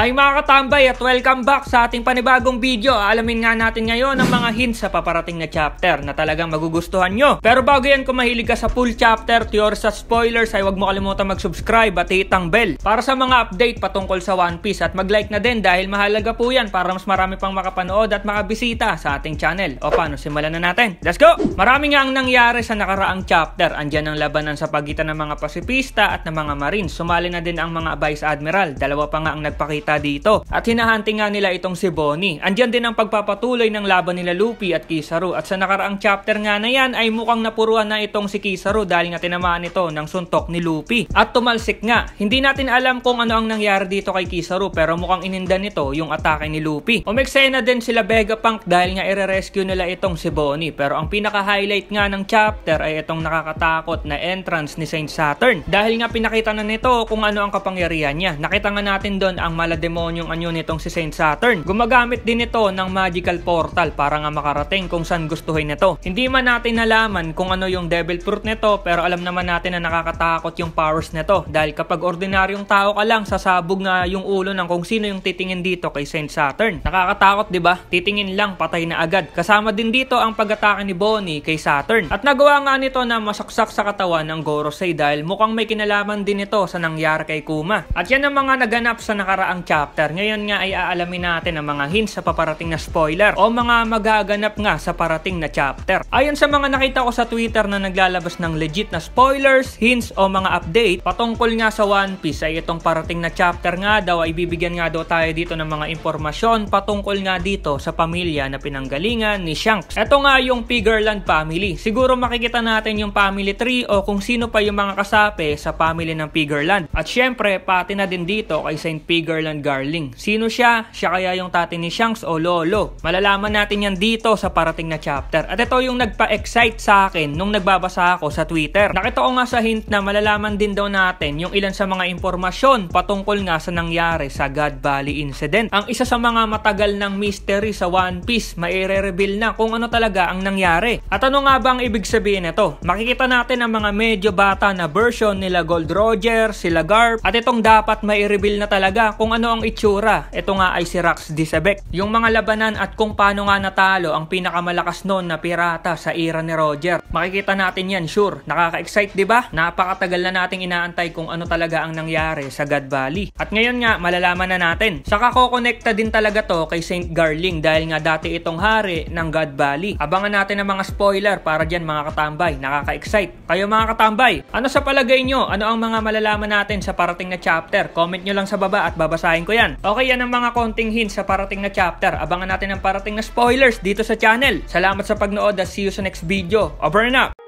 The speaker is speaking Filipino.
Hi mga katambay at welcome back sa ating panibagong video. Alamin nga natin ngayon ang mga hints sa paparating na chapter na talagang magugustuhan nyo. Pero bago yan, kung mahilig ka sa full chapter, theories at spoilers, ay huwag mo kalimutan mag-subscribe at hit ang bell para sa mga update patungkol sa One Piece. At mag-like na din dahil mahalaga po yan para mas marami pang makapanood at makabisita sa ating channel. O paano, simulan na natin. Let's go! Marami nga ang nangyari sa nakaraang chapter. Andyan ang labanan sa pagitan ng mga pasipista at ng mga marines. Sumali na din ang mga vice admiral. Dalawa pa nga ang nagpakita dito. At hinahunting nga nila itong si Bonnie. Andyan din ang pagpapatuloy ng laban nila Luffy at Kizaru. At sa nakaraang chapter nga na yan ay mukhang napuruhan na itong si Kizaru dahil nga tinamaan ito ng suntok ni Luffy. At tumalsik nga. Hindi natin alam kung ano ang nangyari dito kay Kizaru pero mukhang inindan nito yung atake ni Luffy. Umeksena din sila Vegapunk dahil nga i-rescue nila itong si Bonnie. Pero ang pinaka-highlight nga ng chapter ay itong nakakatakot na entrance ni Saint Saturn. Dahil nga pinakita na nito kung ano ang kapangyarihan niya. Nakita nga natin doon ang demonyong anyo nitong si Saint Saturn. Gumagamit din ito ng magical portal para nga makarating kung saan gustuhin nito. Hindi man natin nalaman kung ano yung devil fruit nito pero alam naman natin na nakakatakot yung powers nito dahil kapag ordinaryong tao ka lang sasabog nga yung ulo ng kung sino yung titingin dito kay Saint Saturn. Nakakatakot, 'di ba? Titingin lang patay na agad. Kasama din dito ang pag-atake ni Bonnie kay Saturn. At nagawa nga nito na masaksak sa katawan ng Gorosei dahil mukhang may kinalaman din ito sa nangyari kay Kuma. At yan ang mga naganap sa nakaraang chapter. Ngayon nga ay aalamin natin ang mga hints sa paparating na spoiler o mga magaganap nga sa parating na chapter. Ayon sa mga nakita ko sa Twitter na naglalabas ng legit na spoilers, hints o mga update patungkol nga sa One Piece ay itong parating na chapter nga daw ay bibigyan nga daw tayo dito ng mga impormasyon patungkol nga dito sa pamilya na pinanggalingan ni Shanks. Ito nga yung Pigerland family. Siguro makikita natin yung family tree o kung sino pa yung mga kasapi sa family ng Pigerland. At syempre pati na din dito kay Saint Pigerland Garling. Sino siya? Siya kaya yung tati ni Shanks o lolo? Malalaman natin yan dito sa parating na chapter. At ito yung nagpa-excite sa akin nung nagbabasa ako sa Twitter. Nakita ko nga sa hint na malalaman din daw natin yung ilan sa mga impormasyon patungkol nga sa nangyari sa God Valley incident. Ang isa sa mga matagal ng mystery sa One Piece, maire-reveal na kung ano talaga ang nangyari. At ano nga ba ang ibig sabihin nito? Makikita natin ang mga medyo bata na version nila Gold Roger, sila Garp, at itong dapat mai-reveal na talaga kung ano ang itsura. Ito nga ay si Rax Disabek. Yung mga labanan at kung paano nga natalo ang pinakamalakas noon na pirata sa era ni Roger. Makikita natin yan, sure. Nakaka-excite, di ba? Napakatagal na nating inaantay kung ano talaga ang nangyari sa God Valley. At ngayon nga, malalaman na natin. Saka ko-connecta din talaga to kay Saint Garling dahil nga dati itong hari ng God Valley. Abangan natin ang mga spoiler para dyan mga katambay. Nakaka-excite. Kayo mga katambay, ano sa palagay nyo? Ano ang mga malalaman natin sa parating na chapter? Comment nyo lang sa baba at babasahin ko yan. Okay, yan ang mga konting hints sa parating na chapter. Abangan natin ang parating na spoilers dito sa channel. Salamat sa pagnood at see you sa next video. Over and out!